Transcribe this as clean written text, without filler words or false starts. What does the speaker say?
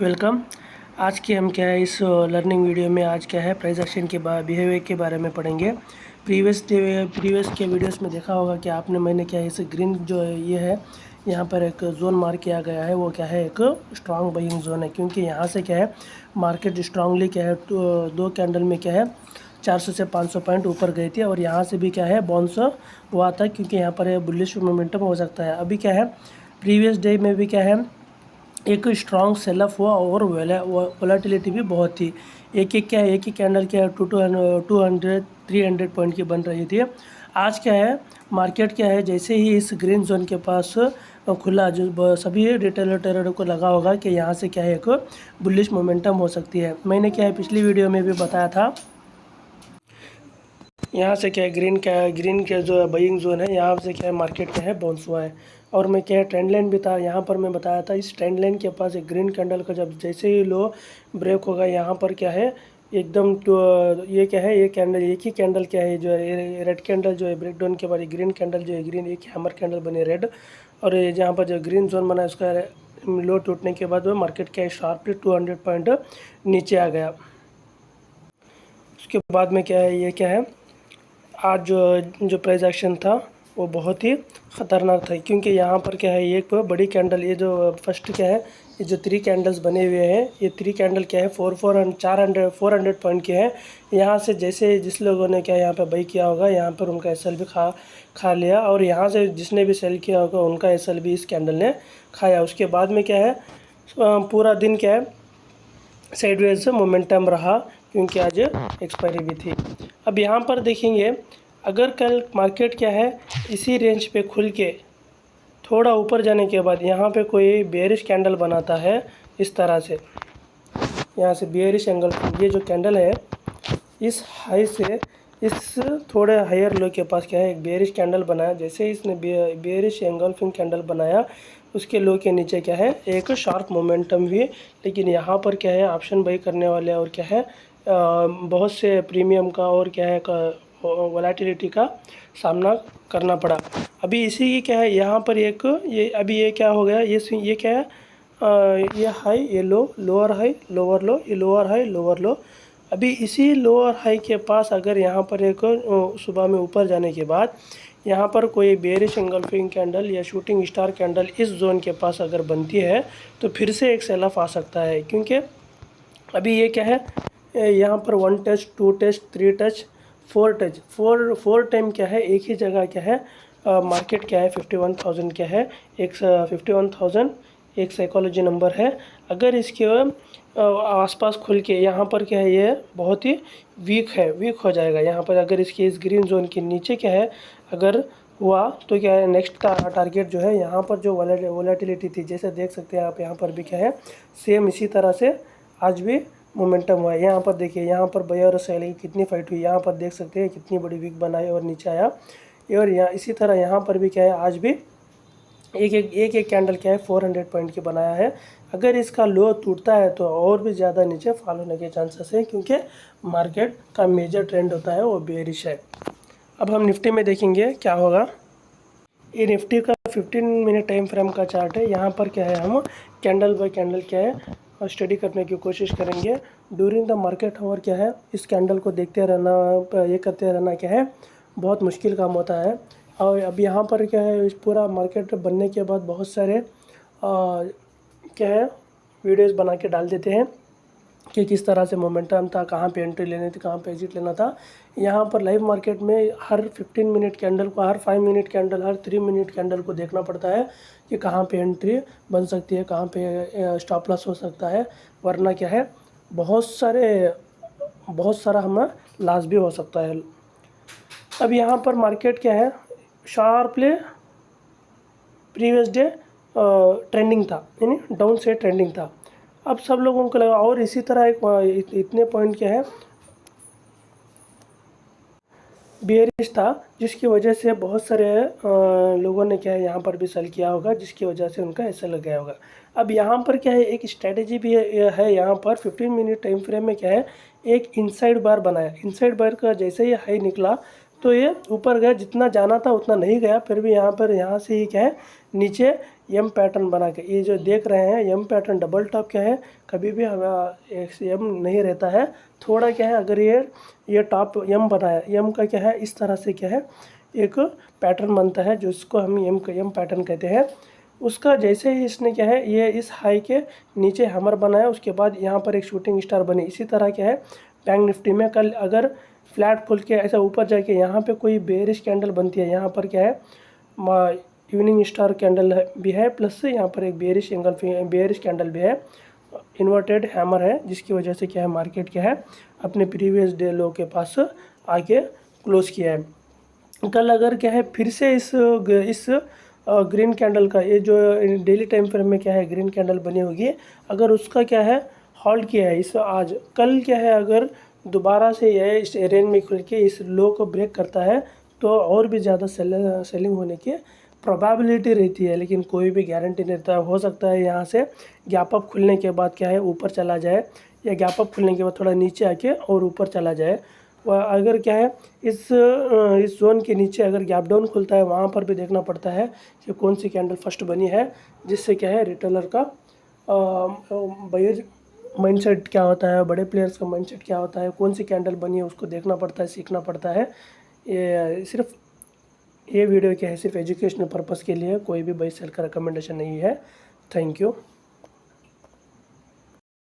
Welcome. आज की हम क्या है इस लर्निंग वीडियो में आज क्या है प्राइस एक्शन के बिहेवियर के बारे में पढ़ेंगे। प्रीवियस के वीडियोस में देखा होगा कि आपने मैंने क्या है इस ग्रीन जो है ये है यहाँ पर एक जोन मार्क किया गया है, वो क्या है एक स्ट्रांग बाइंग जोन है, क्योंकि यहाँ से क्या है मार्केट स्ट्रांगली क्या है दो कैंडल में क्या है 400 से 500 पॉइंट ऊपर गई थी और यहाँ से भी क्या है बाउंस हुआ था, क्योंकि यहाँ पर बुलिश मोमेंटम हो सकता है। अभी क्या है प्रीवियस डे में भी क्या है एक स्ट्रॉन्ग सेल ऑफ हुआ और वोलेटिलिटी भी बहुत थी। एक ही कैंडल क्या है 200 300 पॉइंट की बन रही थी। आज क्या है मार्केट क्या है जैसे ही इस ग्रीन जोन के पास खुला, जो सभी रिटेलर ट्रेडर को लगा होगा कि यहाँ से क्या है एक बुलिश मोमेंटम हो सकती है। मैंने क्या है पिछली वीडियो में भी बताया था, यहाँ से क्या है ग्रीन के जो बाइंग जोन है यहाँ से क्या है मार्केट क्या है बाउंस हुआ है। और मैं क्या है ट्रेंड लाइन भी था यहाँ पर मैं बताया था, इस ट्रेंड लाइन के पास एक ग्रीन कैंडल का जब जैसे ही लो ब्रेक होगा यहाँ पर क्या है एकदम तो ये क्या है ये कैंडल एक ही कैंडल क्या है जो है रेड कैंडल जो है ब्रेक डाउन के बाद ग्रीन कैंडल जो है ग्रीन एक हैमर कैंडल बनी रेड, और ये जहाँ पर जो ग्रीन जोन बना उसका लो टूटने के बाद वो मार्केट क्या है शार्पली 200 पॉइंट नीचे आ गया। उसके बाद में क्या है ये क्या है आज जो प्राइस एक्शन था वो बहुत ही ख़तरनाक था, क्योंकि यहाँ पर क्या है एक बड़ी कैंडल, ये जो फर्स्ट क्या है ये जो 3 कैंडल्स बने हुए हैं ये 3 कैंडल क्या है 400 पॉइंट के हैं। यहाँ से जैसे जिस लोगों ने क्या यहाँ पे बाई किया होगा यहाँ पर उनका एसएल भी खा लिया, और यहाँ से जिसने भी सेल किया होगा उनका एसएल भी इस कैंडल ने खाया। उसके बाद में क्या है पूरा दिन क्या है साइडवेज मोमेंटम रहा, क्योंकि आज एक्सपायरी भी थी। अब यहाँ पर देखेंगे अगर कल मार्केट क्या है इसी रेंज पे खुल के थोड़ा ऊपर जाने के बाद यहाँ पे कोई बेयरिश कैंडल बनाता है इस तरह से, यहाँ से बेयरिश एंगल, ये जो कैंडल है इस हाई से इस थोड़े हायर लो के पास क्या है एक बेयरिश कैंडल बनाया, जैसे इसने बेयरिश एंगल्फिंग कैंडल बनाया उसके लो के नीचे क्या है एक शार्प मोमेंटम हुई। लेकिन यहाँ पर क्या है ऑप्शन बाई करने वाले और क्या है बहुत से प्रीमियम का और क्या है वोलेटिलिटी का सामना करना पड़ा। अभी इसी की क्या है यहाँ पर एक ये अभी ये क्या हो गया ये क्या है ये हाई ये लो लोअर हाई लोअर लो ये लोअर हाई लोअर लो। अभी इसी लोअर हाई के पास अगर यहाँ पर एक सुबह में ऊपर जाने के बाद यहाँ पर कोई बेयरिश एंगल्फिंग कैंडल या शूटिंग स्टार कैंडल इस जोन के पास अगर बनती है तो फिर से एक सेल ऑफ आ सकता है, क्योंकि अभी ये क्या है यहाँ पर 1 touch 2 touch 3 touch 4 touch 4 time क्या है एक ही जगह क्या है मार्केट क्या है 51,000 क्या है एक 51,000 एक साइकोलॉजी नंबर है। अगर इसके आसपास खुल के यहाँ पर क्या है ये बहुत ही वीक हो जाएगा। यहाँ पर अगर इसके इस ग्रीन जोन के नीचे क्या है अगर हुआ तो क्या है नेक्स्ट टारगेट जो है यहाँ पर जो वोलेटिलिटी थी, जैसे देख सकते हैं आप यहाँ पर भी क्या है सेम इसी तरह से आज भी मोमेंटम हुआ है। यहाँ पर देखिए यहाँ पर बायर और सेलिंग कितनी फाइट हुई, यहाँ पर देख सकते हैं कितनी बड़ी वीक बनाई और नीचे आया। और यहाँ इसी तरह यहाँ पर भी क्या है आज भी एक कैंडल क्या है 400 पॉइंट की बनाया है। अगर इसका लो टूटता है तो और भी ज़्यादा नीचे फॉल होने के चांसेस हैं, क्योंकि मार्केट का मेजर ट्रेंड होता है वो बेयरिश है। अब हम निफ्टी में देखेंगे क्या होगा। ये निफ्टी का 15 मिनट टाइम फ्रेम का चार्ट है। यहाँ पर क्या है हम कैंडल बाय कैंडल क्या है और स्टडी करने की कोशिश करेंगे। ड्यूरिंग द मार्केट आवर क्या है इस कैंडल को देखते रहना ये करते रहना क्या है बहुत मुश्किल काम होता है। और अब यहाँ पर क्या है इस पूरा मार्केट बनने के बाद बहुत सारे क्या है वीडियोस बना के डाल देते हैं कि किस तरह से मोमेंटम था, कहाँ पे एंट्री लेनी थी, कहाँ पे एग्जिट लेना था। यहाँ पर लाइव मार्केट में हर 15 मिनट कैंडल को, हर 5 मिनट कैंडल, हर 3 मिनट कैंडल को देखना पड़ता है कि कहाँ पे एंट्री बन सकती है, कहाँ पे स्टॉप लॉस हो सकता है, वरना क्या है बहुत सारा हमें लॉस भी हो सकता है। अब यहाँ पर मार्केट क्या है शार्पली प्रीवियस डे ट्रेंडिंग था, यानी डाउन से ट्रेंडिंग था। अब सब लोगों को लगा और इसी तरह इतने पॉइंट क्या है बेयरिश था, जिसकी वजह से बहुत सारे लोगों ने क्या है यहाँ पर भी सेल किया होगा, जिसकी वजह से उनका ऐसा लग गया होगा। अब यहाँ पर क्या है एक स्ट्रेटेजी भी है यहाँ पर 15 मिनट टाइम फ्रेम में क्या है एक इनसाइड बार बनाया। इनसाइड बार का जैसे ही हाई निकला तो ये ऊपर गया, जितना जाना था उतना नहीं गया, फिर भी यहाँ से ही क्या है नीचे एम पैटर्न बना के, ये जो देख रहे हैं एम पैटर्न डबल टॉप क्या है, कभी भी हमें एक एम नहीं रहता है, थोड़ा क्या है, अगर ये टॉप एम बना है, एम का क्या है इस तरह से क्या है एक पैटर्न बनता है, जिसको हम एम पैटर्न कहते हैं। उसका जैसे ही इसने क्या है ये इस हाई के नीचे हैमर बनाया, उसके बाद यहाँ पर एक शूटिंग स्टार बनी। इसी तरह क्या है बैंक निफ्टी में कल अगर फ्लैट खुल के ऐसा ऊपर जाके यहाँ पे कोई बेरिश कैंडल बनती है, यहाँ पर क्या है इवनिंग स्टार कैंडल भी है, प्लस यहाँ पर एक बेरिश कैंडल भी है, इन्वर्टेड हैमर है, जिसकी वजह से क्या है मार्केट क्या है अपने प्रीवियस डे लो के पास आके क्लोज किया है। कल अगर क्या है फिर से इस ग्रीन कैंडल का, ये जो डेली टाइम फ्रेम में क्या है ग्रीन कैंडल बनी होगी, अगर उसका क्या है होल्ड किया है इस आज, कल क्या है अगर दोबारा से यह इस रेंज में खुल के इस लो को ब्रेक करता है तो और भी ज़्यादा सेलिंग होने की प्रोबेबिलिटी रहती है, लेकिन कोई भी गारंटी नहीं रहता। हो सकता है यहाँ से गैप अप खुलने के बाद क्या है ऊपर चला जाए, या गैप अप खुलने के बाद थोड़ा नीचे आके और ऊपर चला जाए। वह अगर क्या है इस जोन के नीचे अगर गैप डाउन खुलता है, वहाँ पर भी देखना पड़ता है कि कौन सी कैंडल फर्स्ट बनी है, जिससे क्या है रिटेलर का बायर माइंडसेट क्या होता है, बड़े प्लेयर्स का माइंडसेट क्या होता है, कौन सी कैंडल बनी है उसको देखना पड़ता है, सीखना पड़ता है। ये वीडियो क्या है सिर्फ एजुकेशनल पर्पज़ के लिए, कोई भी बाई सेल का रिकमेंडेशन नहीं है। Thank you.